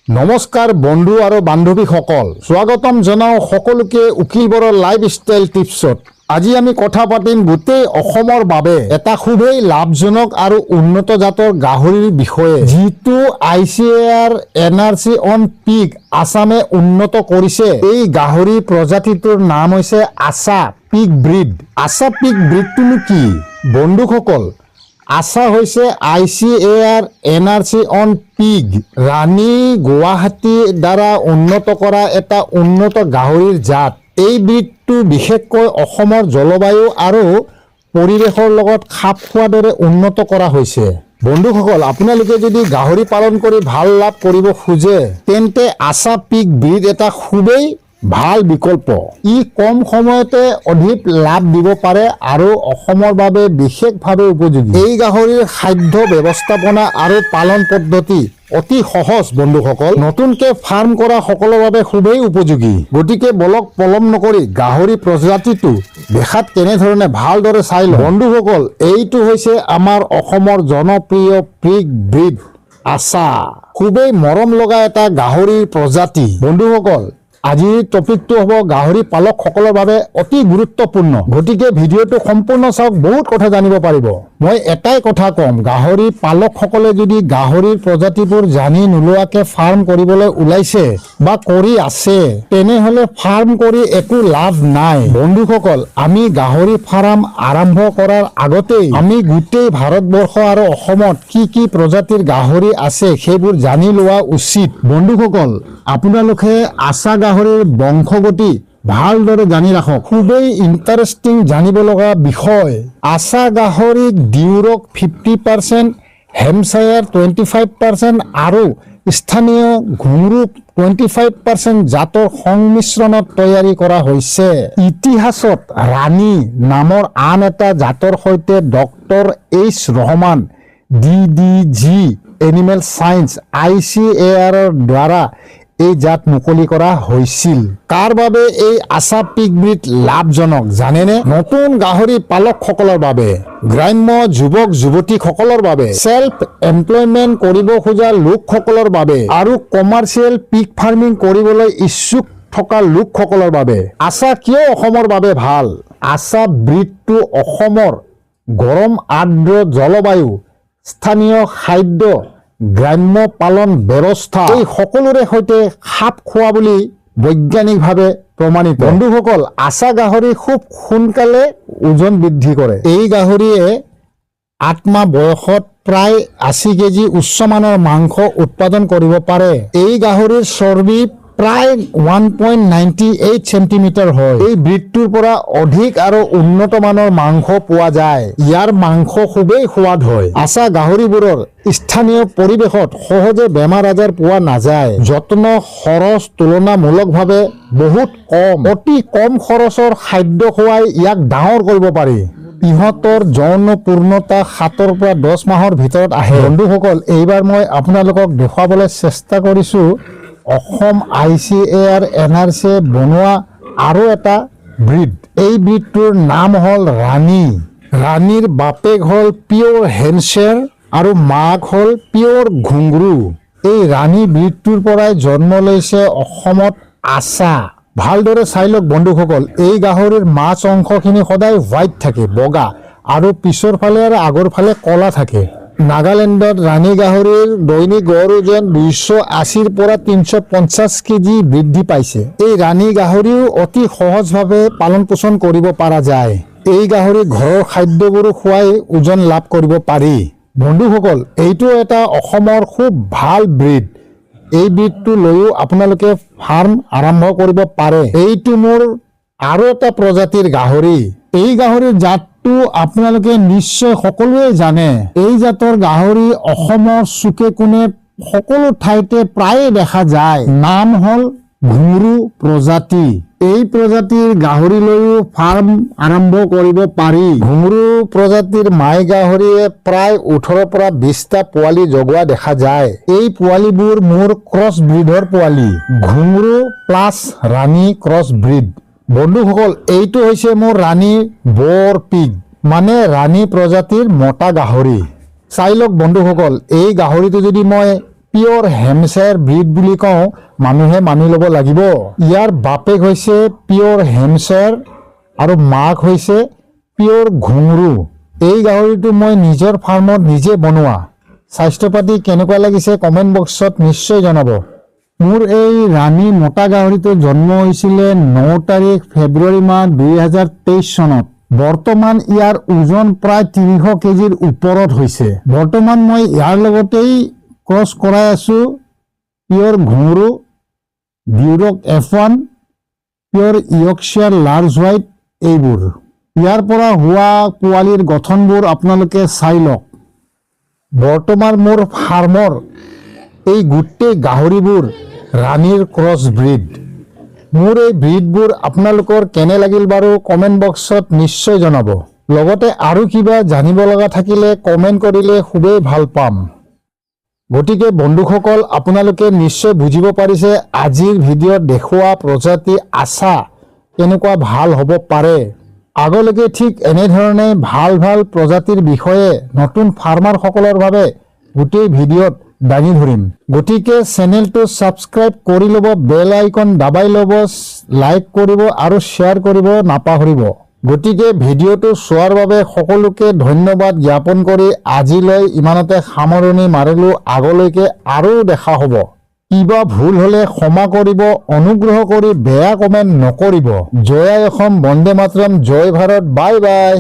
নমস্কাৰ বন্ধু আৰু বান্ধৱীসকল, স্বাগতম জনাওঁ সকলোকে উকিল বৰৰ লাইফষ্টাইল টিপছত। আজি আমি কথা পাতিম গোটেই অসমৰ বাবে এটা খুবেই লাভজনক আৰু উন্নত জাতৰ গাহৰিৰ বিষয়ে, যিটো ICAR NRC অন পিগ আসামে উন্নত কৰিছে। এই গাহৰি প্ৰজাতিটোৰ নাম হৈছে আশা পিগ ব্ৰিড। আশা পিগ ব্ৰিডটোনো কি বন্ধুসকল? আশা হৈছে ICAR NRC অন পিগ ৰাণী গুৱাহাটী দ্বাৰা উন্নত কৰা এটা উন্নত গাহৰিৰ জাত। এই ব্ৰিডটো বিশেষকৈ অসমৰ জলবায়ু আৰু পৰিৱেশৰ লগত খাপ খোৱাৰ দৰে উন্নত কৰা হৈছে। বন্ধুসকল, আপোনালোকে যদি গাহৰি পালন কৰি ভাল লাভ কৰিব খোজে তেন্তে আশা পিগ ব্ৰিড এটা খুবেই ভাল বিকল্প। ই কম সময়তে অধিক লাভ দিব পাৰে আৰু অসমৰ বাবে বিশেষভাৱে উপযোগী। এই গাহৰিৰ খাদ্য ব্যৱস্থাপনা আৰু পালন পদ্ধতি অতি সহজ বন্ধুসকল। নতুনকৈ ফাৰ্ম কৰা সকলৰ বাবে খুবেই উপযোগী। গতিকে বলক পলম নকৰি গাহৰি প্ৰজাতিটো দেখাত কেনেধৰণে ভালদৰে চাই লওঁ। বন্ধুসকল, এইটো হৈছে আমাৰ অসমৰ জনপ্ৰিয় পিগ ব্ৰিড আশা। খুবেই মৰম লগা এটা গাহৰিৰ প্ৰজাতি। বন্ধুসকল, আজিৰ টপিকটো হ'ব গাহৰি পালকসকলৰ বাবে অতি গুৰুত্বপূৰ্ণ। গতিকে ভিডিঅ'টো সম্পূৰ্ণ চাওক, বহুত কথা জানিব পাৰিব। মই এটাই কথা ক'ম, গাহৰি পালকসকলে যদি গাহৰিৰ প্ৰজাতিবোৰ জানি নোলোৱাকৈ ফাৰ্ম কৰিবলৈ ওলাইছে বা কৰি আছে, তেনেহ'লে ফাৰ্ম কৰি একো লাভ নাই। বন্ধুসকল, আমি গাহৰি ফাৰ্ম আৰম্ভ কৰাৰ আগতেই আমি গোটেই ভাৰতবৰ্ষ আৰু অসমত কি কি প্ৰজাতিৰ গাহৰি আছে সেইবোৰ জানি লোৱা উচিত। বন্ধুসকল, আপোনালোকে আশা গাহৰিৰ বংশগতি ভালদৰে জানি ৰাখক। খুবেই ইণ্টাৰেষ্টিং জানিব লগা বিষয়। আশা গাহৰিক ডিউৰক 50%, হেমচায়াৰ 25% আৰু স্থানীয় ঘুংৰু 25% জাতৰ সংমিশ্ৰণত তৈয়াৰী কৰা হৈছে। ইতিহাসত ৰাণী নামৰ আন এটা জাতৰ সৈতে doctor H Rahman DDG animal science ICAR দ্বাৰা এই জাত মুকলি কৰা হৈছিল। কাৰ বাবে এই আশা পিগ ব্ৰিড লাভজনক জানেনে? নতুন গাহৰি পালকসকলৰ বাবে, গ্ৰাম্য যুৱক যুৱতীসকলৰ বাবে, সেল্ফ এমপ্লয়মেণ্ট কৰিব খোজা লোকসকলৰ বাবে আৰু কমাৰ্চিয়েল পিগ ফাৰ্মিং কৰিবলৈ ইচ্ছুক থকা লোকসকলৰ বাবে। আশা কিয় অসমৰ বাবে ভাল? আশা ব্ৰিডটো অসমৰ গৰম আৰ্দ্ৰ জলবায়ু, স্থানীয় খাদ্য, গ্ৰাম্য পালন ব্যৱস্থা এই সকলোৰে সৈতে খাপ খোৱা বুলি বৈজ্ঞানিকভাৱে প্ৰমাণিত। বন্ধুসকল, আশা গাহৰি খুব সোনকালে ওজন বৃদ্ধি কৰে। এই গাহৰিয়ে 8 মাহ বয়সত প্ৰায় 80 কেজি উচ্চমানৰ মাংস উৎপাদন কৰিব পাৰে। এই গাহৰিৰ চৰ্বি প্ৰায় 1.98 চেণ্টিমিটাৰ হয়। এই ব্ৰিডটোৰ পৰা অধিক আৰু উন্নত মানৰ মাংস পোৱা যায়। ইয়াৰ মাংস খুবেই সোৱাদ হয়। আশা গাহৰিবোৰৰ স্থানীয় পৰিৱেশত সহজে বেমাৰ আজাৰ পোৱা নাযায়। যত্ন খৰচ তুলনামূলকভাৱে বহুত কম। অতি কম খৰচৰ খাদ্য খুৱাই ইয়াক ডাঙৰ কৰিব পাৰি। ইহঁতৰ যৌন পূৰ্ণতা 7 পৰা 10 মাহৰ ভিতৰত আহে। বন্ধুসকল, এইবাৰ মই আপোনালোকক দেখুৱাবলৈ চেষ্টা কৰিছোঁ অসম ICAR NRC বনোৱা আৰু এটা ব্ৰিড। এই ব্ৰিডটোৰ নাম হ'ল ৰাণী। ৰাণীৰ বাপেক হ'ল পিয়'ৰ হেমশ্বেয়াৰ আৰু মাক হ'ল পিয়'ৰ ঘুংৰু। এই ৰাণী ব্ৰিডটোৰ পৰাই জন্ম লৈছে অসমত আশা। ভালদৰে চাই লওক বন্ধুসকল, এই গাহৰিৰ মাছ অংশখিনি সদায় হোৱাইট থাকে, বগা, আৰু পিছৰ ফালে আৰু আগৰ ফালে কলা থাকে। নাগালেণ্ডত ৰাণী গাহৰিৰ দৈনিক গড় ওজন 280 পৰা 350 কেজি বৃদ্ধি পাইছে। এই ৰাণী গাহৰিও অতি সহজভাৱে পালন পোষণ কৰিব পৰা যায়। এই গাহৰি ঘৰৰ খাদ্যবোৰো খুৱাই ওজন লাভ কৰিব পাৰি। বন্ধুসকল, এইটো এটা অসমৰ খুব ভাল ব্ৰিড। এই ব্ৰিডটো লৈও আপোনালোকে ফাৰ্ম আৰম্ভ কৰিব পাৰে। এইটো মোৰ আৰু এটা প্ৰজাতিৰ গাহৰি। এই গাহৰিৰ জাতটো আপোনালোকে নিশ্চয় সকলোৱে জানে। এই জাতৰ গাহৰি অসমৰ চুকে কোণে সকলো ঠাইতে প্ৰায়ে দেখা যায়। নাম হ'ল ঘুংৰু প্ৰজাতি। এই প্ৰজাতিৰ গাহৰি লৈও ফাৰ্ম আৰম্ভ কৰিব পাৰি। ঘুংৰু প্ৰজাতিৰ মাই গাহৰিয়ে প্ৰায় 18 পৰা 20টা পোৱালি জগোৱা দেখা যায়। এই পোৱালিবোৰ মোৰ ক্ৰছ ব্ৰিডৰ পোৱালি, ঘুংৰু প্লাছ ৰাণী ক্ৰছ ব্ৰিড। বন্ধুসকল, এইটো হৈছে মোৰ ৰাণী বৰ পিগ, মানে ৰাণী প্ৰজাতিৰ মতা গাহৰি। চাই লওক বন্ধুসকল, এই গাহৰিটো যদি মই পিয়ৰ হেমশ্বায়াৰ ব্ৰিড বুলি কওঁ, মানুহে মানি ল'ব লাগিব। ইয়াৰ বাপেক হৈছে পিয়ৰ হেমশ্বায়াৰ আৰু মাক হৈছে পিয়ৰ ঘুংৰু। এই গাহৰিটো মই নিজৰ ফাৰ্মত নিজে বনোৱা। স্বাস্থ্য পাতি কেনেকুৱা লাগিছে কমেণ্ট বক্সত নিশ্চয় জনাব। মোৰ এই ৰাণী মতা গাহৰিটো জন্ম হৈছিলে 9 তাৰিখ ফেব্ৰুৱাৰী মাহ 2023 চনত। বৰ্তমান ইয়াৰ ওজন প্ৰায় 300 কেজিৰ ওপৰত হৈছে। বৰ্তমান মই ইয়াৰ লগতেই ক্ৰছ কৰাই আছো পিয়ৰ ঘুংৰু, ডিউৰক F1, পিয়ৰ ইয়ৰ্কশ্বায়াৰ লাৰ্জ হোৱাইট এইবোৰ। ইয়াৰ পৰা হোৱা পোৱালিৰ গঠনবোৰ আপোনালোকে চাই লওক। বৰ্তমান মোৰ ফাৰ্মৰ এই গোটেই গাহৰিবোৰ ৰাণীৰ ক্ৰছ ব্ৰিড। মোৰ এই ব্ৰিডবোৰ আপোনালোকৰ কেনে লাগিল বাৰু কমেণ্ট বক্সত নিশ্চয় জনাব। লগতে আৰু কিবা জানিব লগা থাকিলে কমেণ্ট কৰিলে খুবেই ভাল পাম। গতিকে বন্ধুসকল, আপোনালোকে নিশ্চয় বুজিব পাৰিছে আজিৰ ভিডিঅ'ত দেখুওৱা প্ৰজাতি আশা কেনেকুৱা ভাল হ'ব পাৰে। আগলৈকে ঠিক এনেধৰণে ভাল ভাল প্ৰজাতিৰ বিষয়ে নতুন ফাৰ্মাৰসকলৰ বাবে গোটেই ভিডিঅ'ত দাঙি ধৰিম। গতিকে চেনেলটো ছাবস্ক্ৰাইব কৰি ল'ব, বেল আইকন দাবাই ল'ব, লাইক কৰিব আৰু শ্বেয়াৰ কৰিব নাপাহৰিব। গতিকে ভিডিঅ'টো চোৱাৰ বাবে সকলোকে ধন্যবাদ জ্ঞাপন কৰি আজিলৈ ইমানতে সামৰণি মাৰিলোঁ। আগলৈকে আৰু দেখা হ'ব। কিবা ভুল হ'লে ক্ষমা কৰিব, অনুগ্ৰহ কৰি বেয়া কমেণ্ট নকৰিব। জয় আই অসম, বন্দে মাতৰম, জয় ভাৰত, বাই বাই।